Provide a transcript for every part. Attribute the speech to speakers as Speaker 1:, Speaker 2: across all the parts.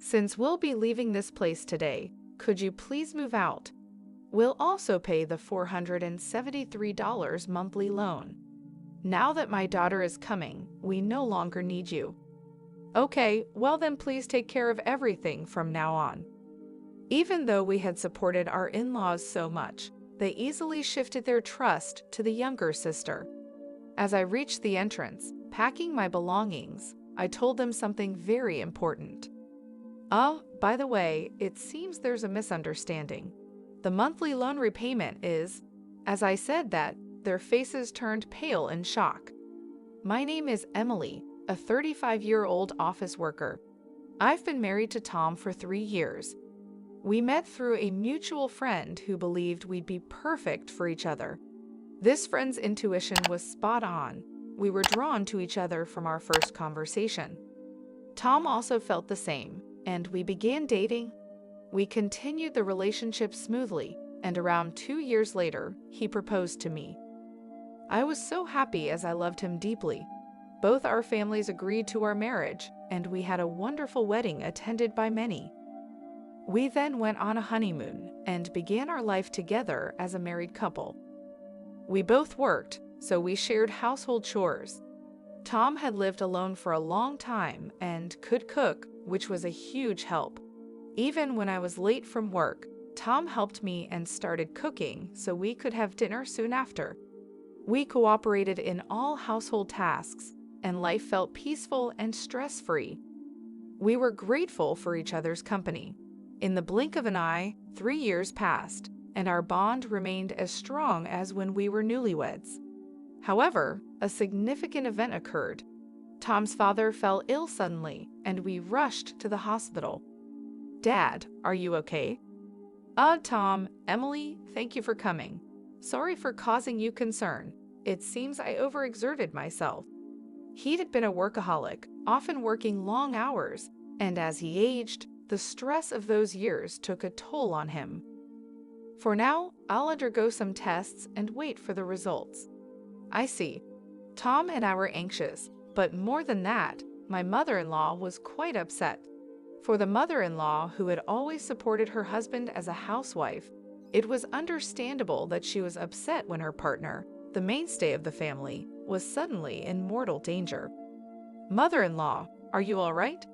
Speaker 1: Since we'll be leaving this place today, could you please move out? We'll also pay the $473 monthly loan. Now that my daughter is coming, we no longer need you. Okay, well then please take care of everything from now on. Even though we had supported our in-laws so much, they easily shifted their trust to the younger sister. As I reached the entrance, packing my belongings, I told them something very important. Oh, by the way, it seems there's a misunderstanding. The monthly loan repayment is... As I said that, their faces turned pale in shock. My name is Emily, a 35-year-old office worker. I've been married to Tom for 3 years. We met through a mutual friend who believed we'd be perfect for each other. This friend's intuition was spot on. We were drawn to each other from our first conversation. Tom also felt the same, and we began dating. We continued the relationship smoothly, and around 2 years later, he proposed to me. I was so happy as I loved him deeply. Both our families agreed to our marriage, and we had a wonderful wedding attended by many. We then went on a honeymoon and began our life together as a married couple. We both worked, so we shared household chores. Tom had lived alone for a long time and could cook, which was a huge help. Even when I was late from work, Tom helped me and started cooking so we could have dinner soon after. We cooperated in all household tasks, and life felt peaceful and stress-free. We were grateful for each other's company. In the blink of an eye, 3 years passed, and our bond remained as strong as when we were newlyweds. However, a significant event occurred. Tom's father fell ill suddenly, and we rushed to the hospital. Dad, are you okay? Tom, Emily, thank you for coming. Sorry for causing you concern. It seems I overexerted myself. He had been a workaholic, often working long hours, and as he aged, the stress of those years took a toll on him. For now, I'll undergo some tests and wait for the results. I see. Tom and I were anxious, but more than that, my mother-in-law was quite upset. For the mother-in-law who had always supported her husband as a housewife, it was understandable that she was upset when her partner, the mainstay of the family, was suddenly in mortal danger. Mother-in-law, are you all right?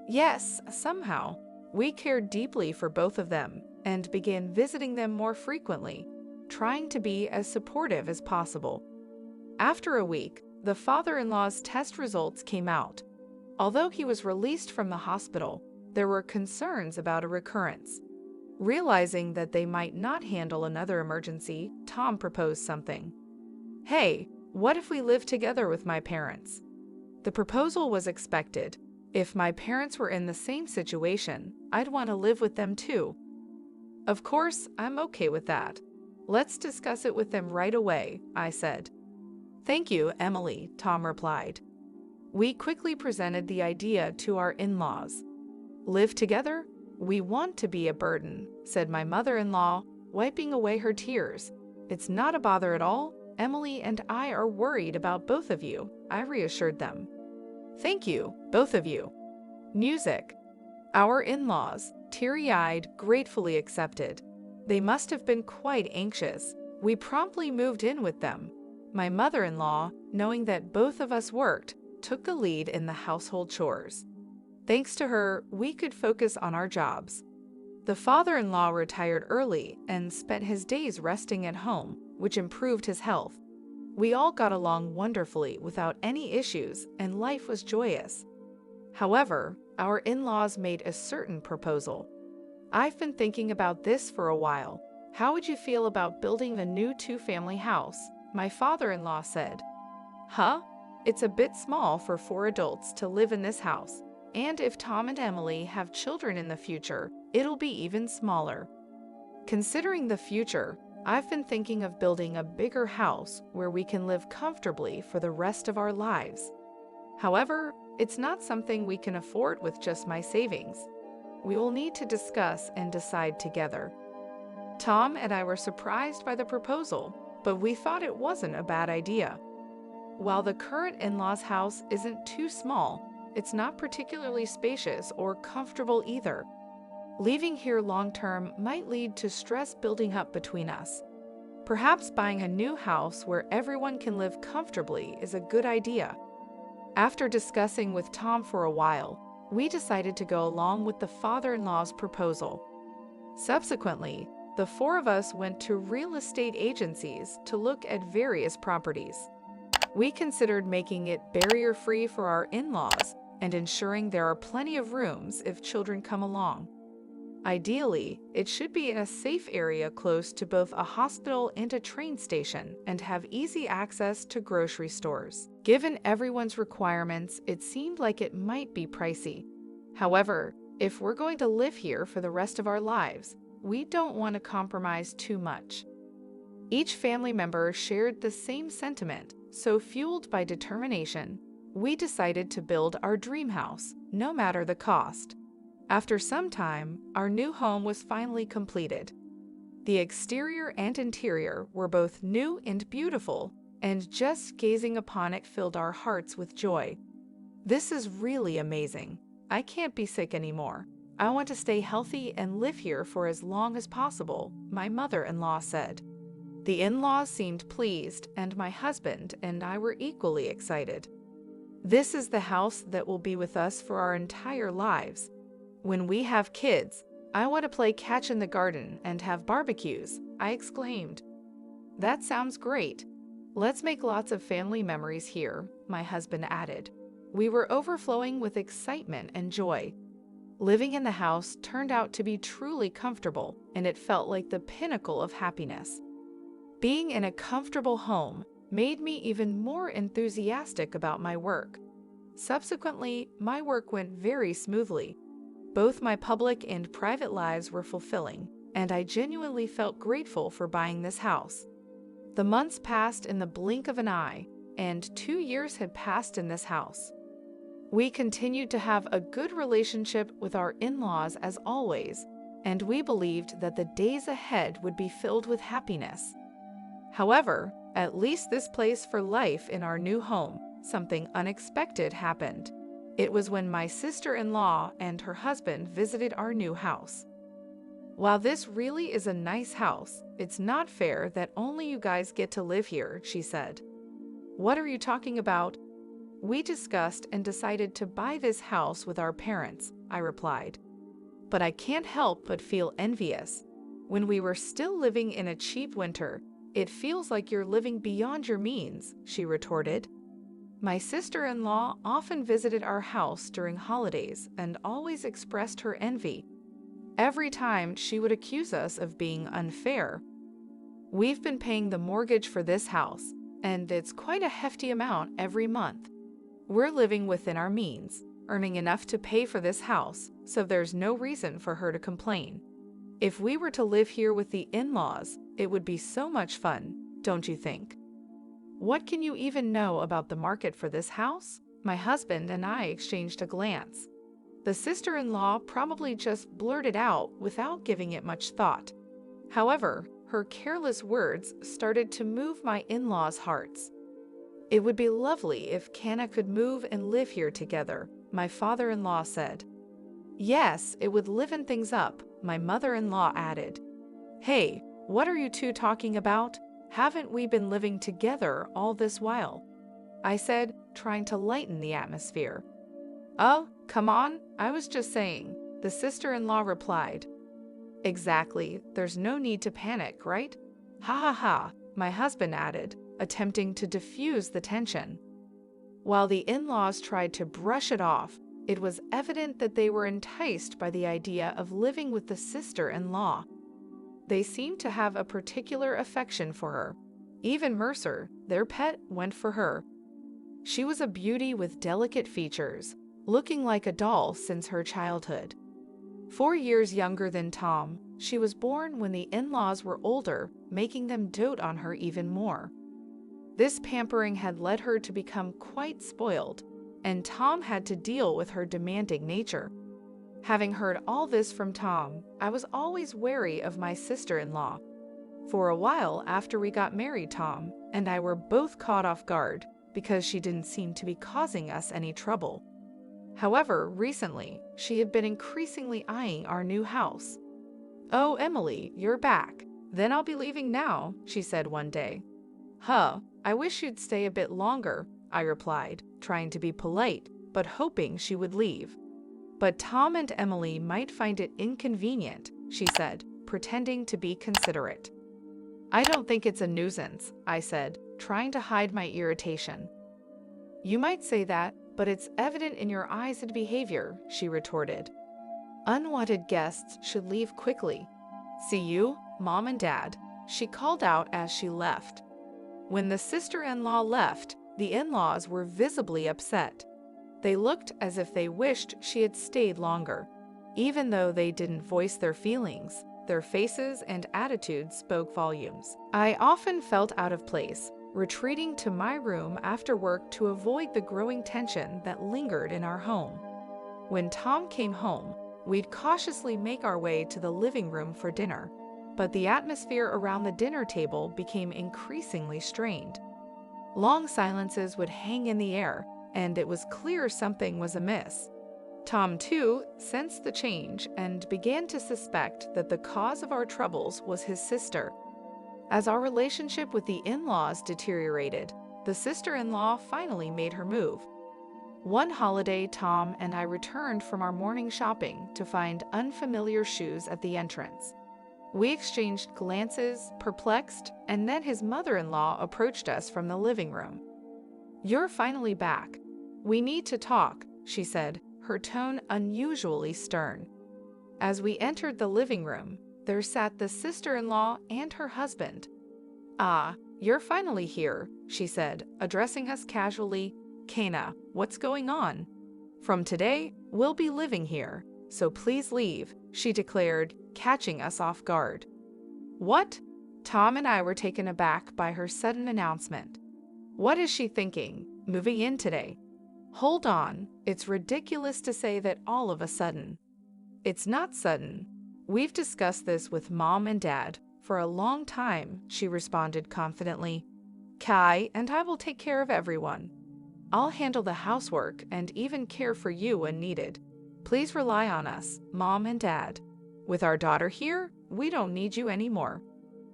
Speaker 1: Yes, somehow. We cared deeply for both of them and began visiting them more frequently, trying to be as supportive as possible. After a week, the father-in-law's test results came out. Although he was released from the hospital, there were concerns about a recurrence. Realizing that they might not handle another emergency, Tom proposed something. Hey, what if we live together with my parents? The proposal was expected. If my parents were in the same situation, I'd want to live with them too. Of course, I'm okay with that. Let's discuss it with them right away, I said. Thank you, Emily, Tom replied. We quickly presented the idea to our in-laws. Live together? We want to be a burden, said my mother-in-law, wiping away her tears. It's not a bother at all. Emily and I are worried about both of you, I reassured them. Thank you, both of you. Music. Our in-laws, teary-eyed, gratefully accepted. They must have been quite anxious. We promptly moved in with them. My mother-in-law, knowing that both of us worked, took the lead in the household chores. Thanks to her, we could focus on our jobs. The father-in-law retired early and spent his days resting at home, which improved his health. We all got along wonderfully without any issues, and life was joyous. However, our in-laws made a certain proposal. I've been thinking about this for a while. How would you feel about building a new 2-family house? My father-in-law said. Huh? It's a bit small for 4 adults to live in this house, and if Tom and Emily have children in the future, it'll be even smaller. Considering the future, I've been thinking of building a bigger house where we can live comfortably for the rest of our lives. However, it's not something we can afford with just my savings. We will need to discuss and decide together. Tom and I were surprised by the proposal, but we thought it wasn't a bad idea. While the current in-laws house isn't too small, it's not particularly spacious or comfortable either. Leaving here long-term might lead to stress building up between us. Perhaps buying a new house where everyone can live comfortably is a good idea. After discussing with Tom for a while, we decided to go along with the father-in-law's proposal. Subsequently, the four of us went to real estate agencies to look at various properties. We considered making it barrier-free for our in-laws and ensuring there are plenty of rooms if children come along. Ideally, it should be in a safe area close to both a hospital and a train station and have easy access to grocery stores. Given everyone's requirements, it seemed like it might be pricey. However, if we're going to live here for the rest of our lives, we don't want to compromise too much. Each family member shared the same sentiment, so fueled by determination, we decided to build our dream house, no matter the cost. After some time, our new home was finally completed. The exterior and interior were both new and beautiful, and just gazing upon it filled our hearts with joy. This is really amazing. I can't be sick anymore. I want to stay healthy and live here for as long as possible, my mother-in-law said. The in-laws seemed pleased, and my husband and I were equally excited. This is the house that will be with us for our entire lives. When we have kids, I want to play catch in the garden and have barbecues, I exclaimed. That sounds great. Let's make lots of family memories here, my husband added. We were overflowing with excitement and joy. Living in the house turned out to be truly comfortable, and it felt like the pinnacle of happiness. Being in a comfortable home made me even more enthusiastic about my work. Subsequently, my work went very smoothly. Both my public and private lives were fulfilling, and I genuinely felt grateful for buying this house. The months passed in the blink of an eye, and 2 years had passed in this house. We continued to have a good relationship with our in-laws as always, and we believed that the days ahead would be filled with happiness. However, at least this place for life in our new home, something unexpected happened. It was when my sister-in-law and her husband visited our new house. While this really is a nice house, it's not fair that only you guys get to live here, she said. What are you talking about? We discussed and decided to buy this house with our parents, I replied. But I can't help but feel envious. When we were still living in a cheap winter, it feels like you're living beyond your means, she retorted. My sister-in-law often visited our house during holidays and always expressed her envy. Every time she would accuse us of being unfair. We've been paying the mortgage for this house, and it's quite a hefty amount every month. We're living within our means, earning enough to pay for this house, so there's no reason for her to complain. If we were to live here with the in-laws, it would be so much fun, don't you think? What can you even know about the market for this house? My husband and I exchanged a glance. The sister-in-law probably just blurted out without giving it much thought. However, her careless words started to move my in-laws' hearts. It would be lovely if Canna could move and live here together, my father-in-law said. Yes, it would liven things up, my mother-in-law added. Hey, what are you two talking about? Haven't we been living together all this while? I said, trying to lighten the atmosphere. Oh, come on, I was just saying, the sister-in-law replied. Exactly, there's no need to panic, right? Ha ha ha, my husband added, attempting to diffuse the tension. While the in-laws tried to brush it off, it was evident that they were enticed by the idea of living with the sister-in-law. They seemed to have a particular affection for her. Even Mercer, their pet, went for her. She was a beauty with delicate features, looking like a doll since her childhood. 4 years younger than Tom, she was born when the in-laws were older, making them dote on her even more. This pampering had led her to become quite spoiled, and Tom had to deal with her demanding nature. Having heard all this from Tom, I was always wary of my sister-in-law. For a while after we got married, Tom and I were both caught off guard because she didn't seem to be causing us any trouble. However, recently, she had been increasingly eyeing our new house. "Oh, Emily, you're back. Then I'll be leaving now," she said one day. "Huh, I wish you'd stay a bit longer," I replied, trying to be polite, but hoping she would leave. "But Tom and Emily might find it inconvenient," she said, pretending to be considerate. "I don't think it's a nuisance," I said, trying to hide my irritation. "You might say that, but it's evident in your eyes and behavior," she retorted. "Unwanted guests should leave quickly. See you, Mom and Dad," she called out as she left. When the sister-in-law left, the in-laws were visibly upset. They looked as if they wished she had stayed longer. Even though they didn't voice their feelings, their faces and attitudes spoke volumes. I often felt out of place, retreating to my room after work to avoid the growing tension that lingered in our home. When Tom came home, we'd cautiously make our way to the living room for dinner, but the atmosphere around the dinner table became increasingly strained. Long silences would hang in the air, and it was clear something was amiss. Tom, too, sensed the change and began to suspect that the cause of our troubles was his sister. As our relationship with the in-laws deteriorated, the sister-in-law finally made her move. One holiday, Tom and I returned from our morning shopping to find unfamiliar shoes at the entrance. We exchanged glances, perplexed, and then his mother-in-law approached us from the living room. "You're finally back. We need to talk," she said, her tone unusually stern. As we entered the living room, there sat the sister-in-law and her husband. "Ah, you're finally here," she said, addressing us casually. "Kana, what's going on?" "From today, we'll be living here, so please leave," she declared, catching us off guard. "What?" Tom and I were taken aback by her sudden announcement. "What is she thinking, moving in today?" "Hold on, it's ridiculous to say that all of a sudden." "It's not sudden. We've discussed this with Mom and Dad for a long time," she responded confidently. "Kai and I will take care of everyone. I'll handle the housework and even care for you when needed. Please rely on us, Mom and Dad. With our daughter here, we don't need you anymore."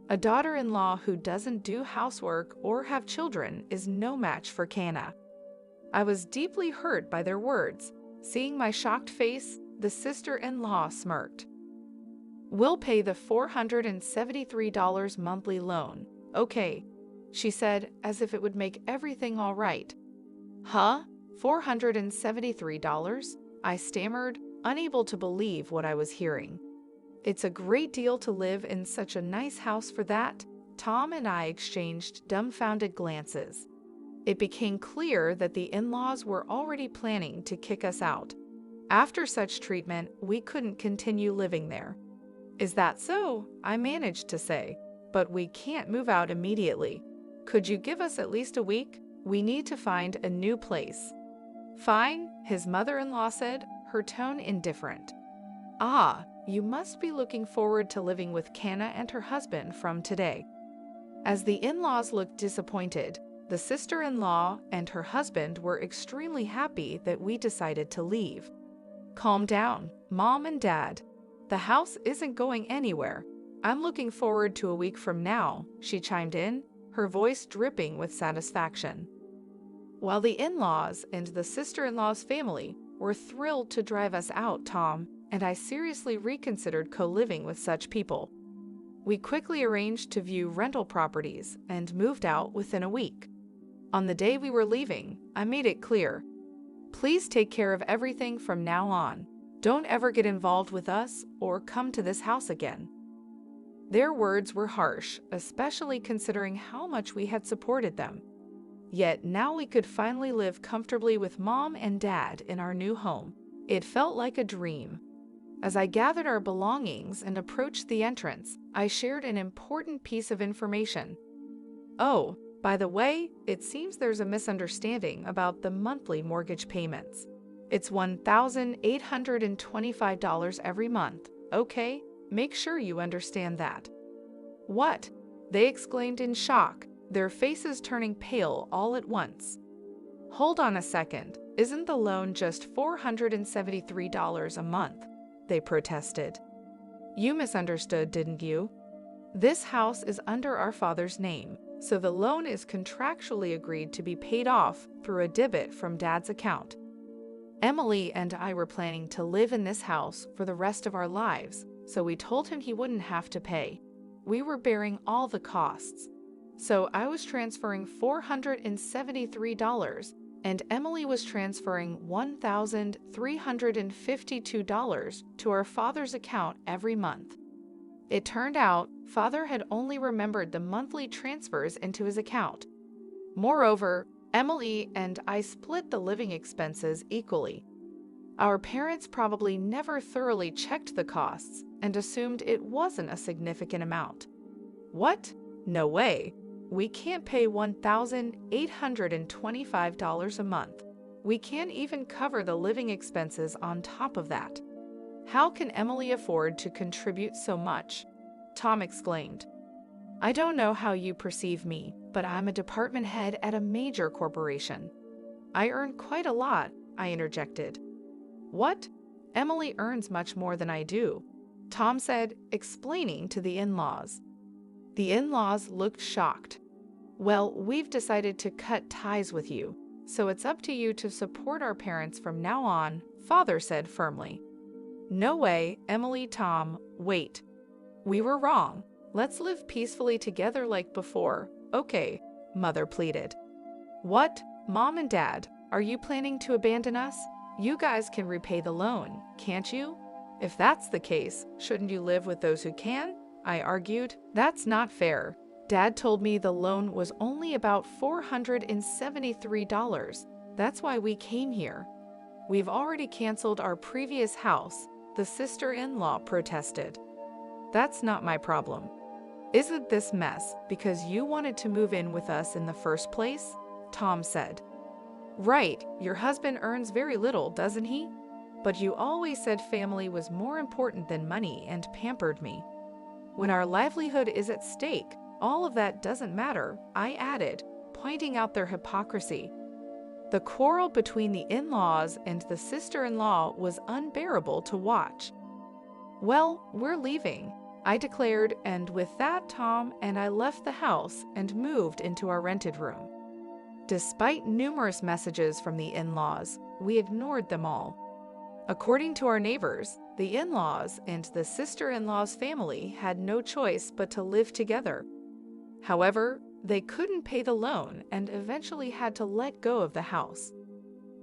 Speaker 1: A daughter-in-law who doesn't do housework or have children is no match for Kana. I was deeply hurt by their words. Seeing my shocked face, the sister-in-law smirked. "We'll pay the $473 monthly loan, okay," she said, as if it would make everything all right. "Huh? $473? I stammered, unable to believe what I was hearing. "It's a great deal to live in such a nice house for that." Tom and I exchanged dumbfounded glances. It became clear that the in-laws were already planning to kick us out. After such treatment, we couldn't continue living there. "Is that so?" I managed to say. "But we can't move out immediately. Could you give us at least a week? We need to find a new place." "Fine," his mother-in-law said, her tone indifferent. "Ah, you must be looking forward to living with Kana and her husband from today." As the in-laws looked disappointed, the sister-in-law and her husband were extremely happy that we decided to leave. "Calm down, Mom and Dad. The house isn't going anywhere. I'm looking forward to a week from now," she chimed in, her voice dripping with satisfaction. While the in-laws and the sister-in-law's family were thrilled to drive us out, Tom and I seriously reconsidered co-living with such people. We quickly arranged to view rental properties and moved out within a week. On the day we were leaving, I made it clear, "Please take care of everything from now on. Don't ever get involved with us or come to this house again." Their words were harsh, especially considering how much we had supported them. Yet now we could finally live comfortably with Mom and Dad in our new home. It felt like a dream. As I gathered our belongings and approached the entrance, I shared an important piece of information. "Oh, by the way, it seems there's a misunderstanding about the monthly mortgage payments. It's $1,825 every month, okay? Make sure you understand that." "What?" they exclaimed in shock, their faces turning pale all at once. Hold on a second. Isn't the loan just $473 a month? They protested. You misunderstood, didn't you? This house is under our father's name, so the loan is contractually agreed to be paid off through a debit from Dad's account. Emily and I were planning to live in this house for the rest of our lives, so we told him he wouldn't have to pay. We were bearing all the costs. So I was transferring $473, and Emily was transferring $1,352 to our father's account every month. It turned out Father had only remembered the monthly transfers into his account. Moreover, Emily and I split the living expenses equally. Our parents probably never thoroughly checked the costs and assumed it wasn't a significant amount. What? No way. We can't pay $1,825 a month. We can't even cover the living expenses on top of that. How can Emily afford to contribute so much? Tom exclaimed. I don't know how you perceive me, but I'm a department head at a major corporation. I earn quite a lot, I interjected. What? Emily earns much more than I do, Tom said, explaining to the in-laws. The in-laws looked shocked. Well, we've decided to cut ties with you, so it's up to you to support our parents from now on, Father said firmly. No way, Emily, Tom, wait. We were wrong. Let's live peacefully together like before, okay, Mother pleaded. What? Mom and Dad, are you planning to abandon us? You guys can repay the loan, can't you? If that's the case, shouldn't you live with those who can? I argued. That's not fair. Dad told me the loan was only about $473. That's why we came here. We've already canceled our previous house, the sister-in-law protested. That's not my problem. Isn't this mess because you wanted to move in with us in the first place? Tom said. Right, your husband earns very little, doesn't he? But you always said family was more important than money and pampered me. When our livelihood is at stake, all of that doesn't matter, I added, pointing out their hypocrisy. The quarrel between the in-laws and the sister-in-law was unbearable to watch. Well, we're leaving, I declared, and with that Tom and I left the house and moved into our rented room. Despite numerous messages from the in-laws, we ignored them all. According to our neighbors, the in-laws and the sister-in-law's family had no choice but to live together. However, they couldn't pay the loan and eventually had to let go of the house.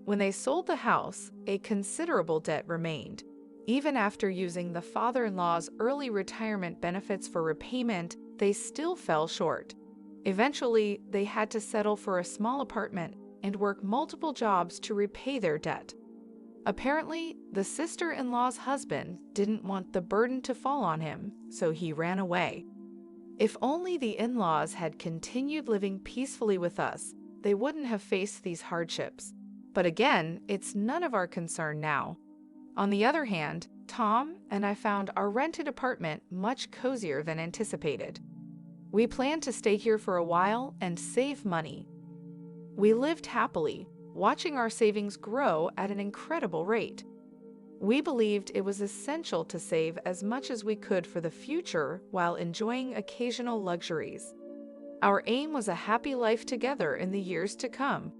Speaker 1: When they sold the house, a considerable debt remained. Even after using the father-in-law's early retirement benefits for repayment, they still fell short. Eventually, they had to settle for a small apartment and work multiple jobs to repay their debt. Apparently, the sister-in-law's husband didn't want the burden to fall on him, so he ran away. If only the in-laws had continued living peacefully with us, they wouldn't have faced these hardships. But again, it's none of our concern now. On the other hand, Tom and I found our rented apartment much cozier than anticipated. We planned to stay here for a while and save money. We lived happily, watching our savings grow at an incredible rate. We believed it was essential to save as much as we could for the future while enjoying occasional luxuries. Our aim was a happy life together in the years to come.